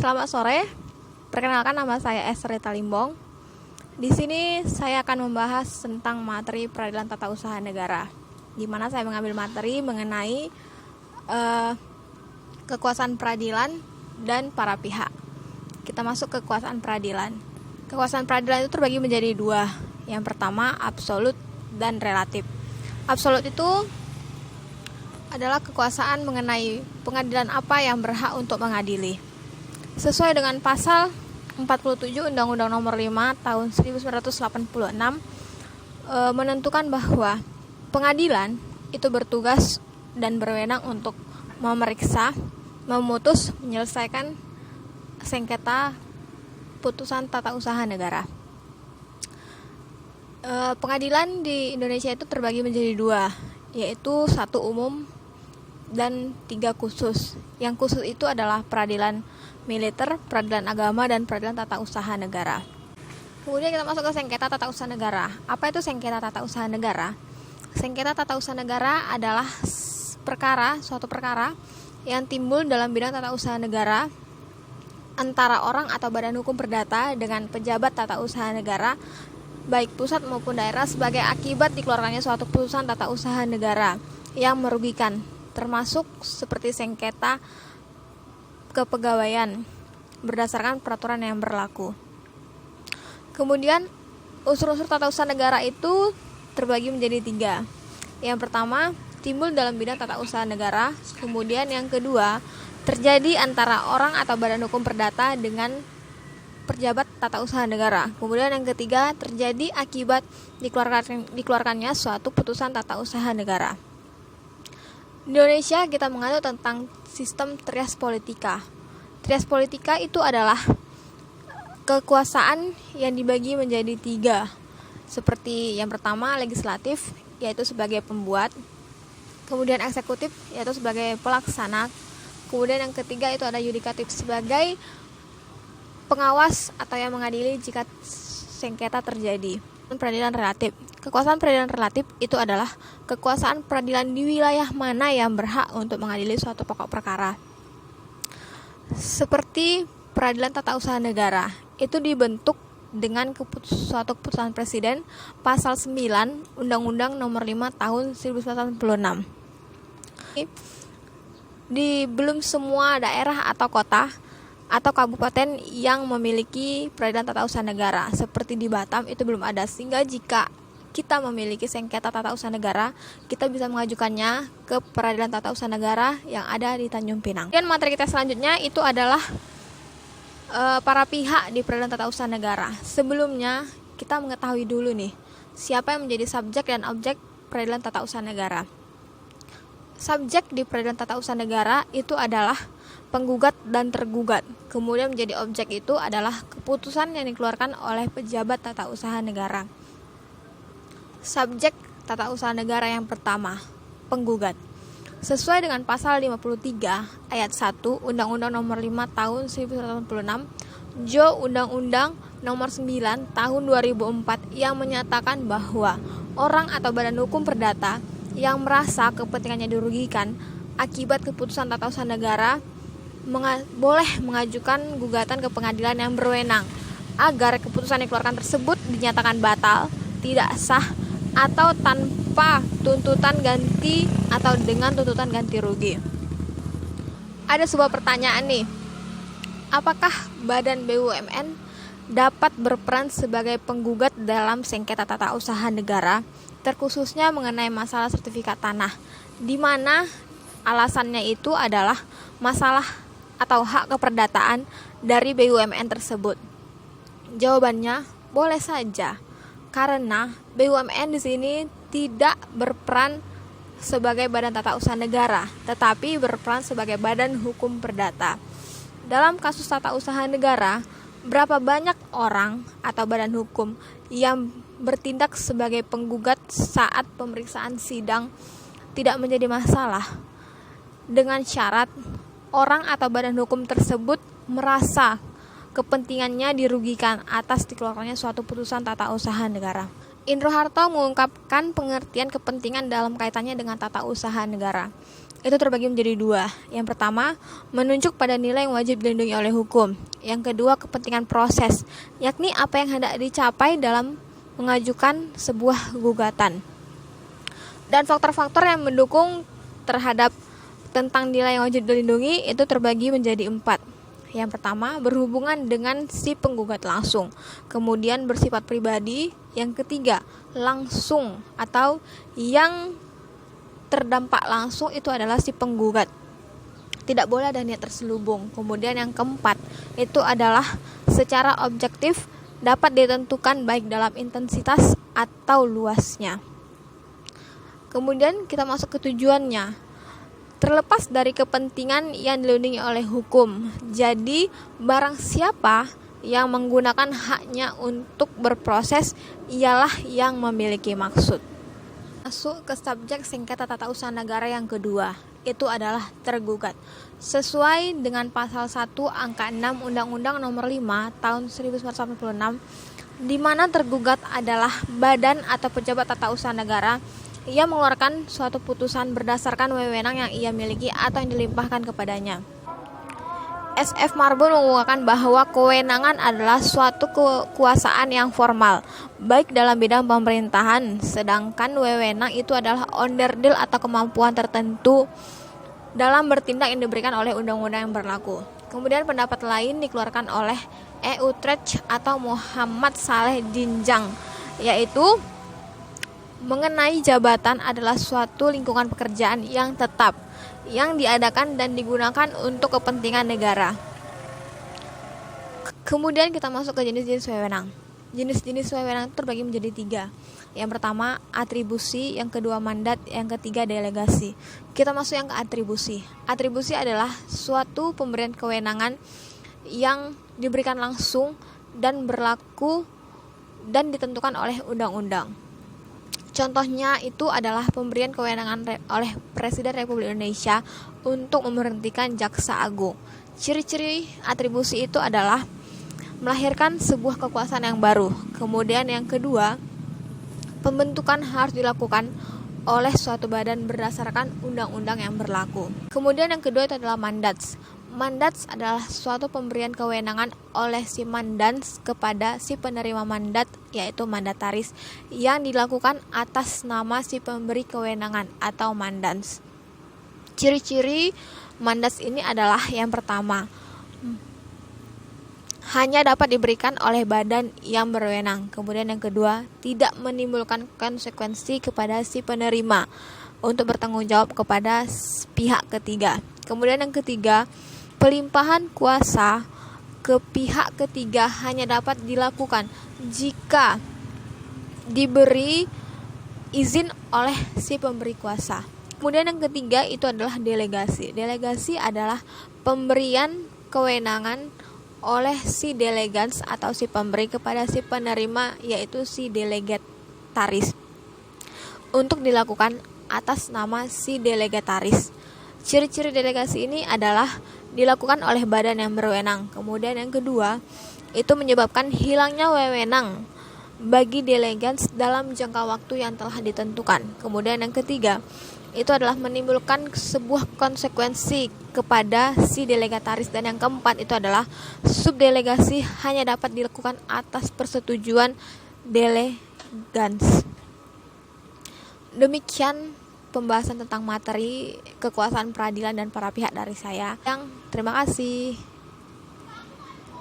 Selamat sore. Perkenalkan, nama saya Esther Rita Limbong. Di sini saya akan membahas tentang materi peradilan tata usaha negara, di mana saya mengambil materi mengenai kekuasaan peradilan dan para pihak. Kita masuk ke kekuasaan peradilan. Kekuasaan peradilan itu terbagi menjadi dua. Yang pertama, absolut dan relatif. Absolut itu adalah kekuasaan mengenai pengadilan apa yang berhak untuk mengadili. Sesuai dengan pasal 47 Undang-Undang Nomor 5 Tahun 1986 menentukan bahwa pengadilan itu bertugas dan berwenang untuk memeriksa, memutus, menyelesaikan sengketa putusan tata usaha negara. Pengadilan di Indonesia itu terbagi menjadi dua, yaitu satu umum dan tiga khusus. Yang khusus itu adalah peradilan militer, peradilan agama, dan peradilan tata usaha negara. Kemudian kita masuk ke sengketa tata usaha negara. Apa itu sengketa tata usaha negara? Sengketa tata usaha negara adalah suatu perkara yang timbul dalam bidang tata usaha negara antara orang atau badan hukum perdata dengan pejabat tata usaha negara, baik pusat maupun daerah, sebagai akibat dikeluarkannya suatu putusan tata usaha negara yang merugikan, termasuk seperti sengketa kepegawaian berdasarkan peraturan yang berlaku. Kemudian unsur-unsur tata usaha negara itu terbagi menjadi tiga. Yang pertama, timbul dalam bidang tata usaha negara. Kemudian yang kedua, terjadi antara orang atau badan hukum perdata dengan pejabat tata usaha negara. Kemudian yang ketiga, terjadi akibat dikeluarkannya suatu putusan tata usaha negara. Di Indonesia kita menganut tentang sistem trias politika. Trias politika itu adalah kekuasaan yang dibagi menjadi tiga. Seperti yang pertama, legislatif, yaitu sebagai pembuat. Kemudian eksekutif, yaitu sebagai pelaksana. Kemudian yang ketiga itu ada yudikatif, sebagai pengawas atau yang mengadili jika sengketa terjadi. Peradilan relatif. Kekuasaan peradilan relatif itu adalah kekuasaan peradilan di wilayah mana yang berhak untuk mengadili suatu pokok perkara. Seperti peradilan tata usaha negara, itu dibentuk dengan suatu keputusan presiden pasal 9 Undang-Undang Nomor 5 Tahun 1986. Di belum semua daerah atau kota atau kabupaten yang memiliki peradilan tata usaha negara, seperti di Batam itu belum ada, sehingga jika kita memiliki sengketa tata usaha negara, kita bisa mengajukannya ke peradilan tata usaha negara yang ada di Tanjung Pinang. Dan materi kita selanjutnya itu adalah para pihak di peradilan tata usaha negara. Sebelumnya kita mengetahui dulu nih, siapa yang menjadi subjek dan objek peradilan tata usaha negara. Subjek di peradilan tata usaha negara itu adalah penggugat dan tergugat. Kemudian menjadi objek itu adalah keputusan yang dikeluarkan oleh pejabat tata usaha negara. Subjek tata usaha negara yang pertama, penggugat. Sesuai dengan pasal 53 ayat 1 Undang-Undang Nomor 5 Tahun 1986, Undang-Undang Nomor 9 Tahun 2004 yang menyatakan bahwa orang atau badan hukum perdata yang merasa kepentingannya dirugikan akibat keputusan tata usaha negara boleh mengajukan gugatan ke pengadilan yang berwenang agar keputusan yang dikeluarkan tersebut dinyatakan batal, tidak sah, atau tanpa tuntutan ganti atau dengan tuntutan ganti rugi. Ada sebuah pertanyaan nih, apakah Badan BUMN dapat berperan sebagai penggugat dalam sengketa tata usaha negara, terkhususnya mengenai masalah sertifikat tanah, di mana alasannya itu adalah masalah atau hak keperdataan dari BUMN tersebut? Jawabannya boleh saja, karena BUMN di sini tidak berperan sebagai badan tata usaha negara, tetapi berperan sebagai badan hukum perdata. Dalam kasus tata usaha negara, berapa banyak orang atau badan hukum yang bertindak sebagai penggugat saat pemeriksaan sidang tidak menjadi masalah, dengan syarat orang atau badan hukum tersebut merasa kepentingannya dirugikan atas dikeluarkannya suatu putusan tata usaha negara. Indro Harto mengungkapkan pengertian kepentingan dalam kaitannya dengan tata usaha negara. Itu terbagi menjadi dua. Yang pertama, menunjuk pada nilai yang wajib dilindungi oleh hukum. Yang kedua, kepentingan proses, yakni apa yang hendak dicapai dalam mengajukan sebuah gugatan. Dan faktor-faktor yang mendukung terhadap tentang nilai yang wajib dilindungi itu terbagi menjadi 4. Yang pertama, berhubungan dengan si penggugat langsung. Kemudian bersifat pribadi. Yang ketiga, langsung atau yang terdampak langsung itu adalah si penggugat. Tidak boleh ada niat terselubung. Kemudian yang keempat, itu adalah secara objektif dapat ditentukan baik dalam intensitas atau luasnya. Kemudian kita masuk ke tujuannya. Terlepas dari kepentingan yang dilindungi oleh hukum. Jadi, barang siapa yang menggunakan haknya untuk berproses ialah yang memiliki maksud. Masuk ke subjek sengketa tata usaha negara yang kedua, itu adalah tergugat. Sesuai dengan pasal 1 angka 6 Undang-Undang Nomor 5 Tahun 1986, di mana tergugat adalah badan atau pejabat tata usaha negara. Ia mengeluarkan suatu putusan berdasarkan wewenang yang ia miliki atau yang dilimpahkan kepadanya. SF Marbun mengungkapkan bahwa kewenangan adalah suatu kekuasaan yang formal, baik dalam bidang pemerintahan, sedangkan wewenang itu adalah onderdil atau kemampuan tertentu dalam bertindak yang diberikan oleh undang-undang yang berlaku. Kemudian pendapat lain dikeluarkan oleh E. Utrecht atau Muhammad Saleh Dinjang, yaitu mengenai jabatan adalah suatu lingkungan pekerjaan yang tetap, yang diadakan dan digunakan untuk kepentingan negara. Kemudian kita masuk ke jenis-jenis wewenang. Jenis-jenis wewenang terbagi menjadi 3. Yang pertama, atribusi. Yang kedua, mandat. Yang ketiga, delegasi. Kita masuk yang ke atribusi. Atribusi adalah suatu pemberian kewenangan yang diberikan langsung dan berlaku dan ditentukan oleh undang-undang. Contohnya itu adalah pemberian kewenangan oleh Presiden Republik Indonesia untuk memberhentikan Jaksa Agung. Ciri-ciri atribusi itu adalah melahirkan sebuah kekuasaan yang baru. Kemudian yang kedua, pembentukan harus dilakukan oleh suatu badan berdasarkan undang-undang yang berlaku. Kemudian yang kedua itu adalah mandats. Mandats adalah suatu pemberian kewenangan oleh si mandans kepada si penerima mandat, yaitu mandataris, yang dilakukan atas nama si pemberi kewenangan atau mandans. Ciri-ciri mandats ini adalah yang pertama, hanya dapat diberikan oleh badan yang berwenang. Kemudian yang kedua, tidak menimbulkan konsekuensi kepada si penerima untuk bertanggung jawab kepada pihak ketiga. Kemudian yang ketiga, pelimpahan kuasa ke pihak ketiga hanya dapat dilakukan jika diberi izin oleh si pemberi kuasa. Kemudian yang ketiga itu adalah delegasi. Delegasi adalah pemberian kewenangan oleh si delegans atau si pemberi kepada si penerima, yaitu si delegataris, untuk dilakukan atas nama si delegataris. Ciri-ciri delegasi ini adalah dilakukan oleh badan yang berwenang. Kemudian yang kedua, itu menyebabkan hilangnya wewenang bagi delegans dalam jangka waktu yang telah ditentukan. Kemudian yang ketiga, itu adalah menimbulkan sebuah konsekuensi kepada si delegataris. Dan yang keempat, itu adalah subdelegasi hanya dapat dilakukan atas persetujuan delegans. Demikian pembahasan tentang materi kekuasaan peradilan dan para pihak dari saya. Terima kasih.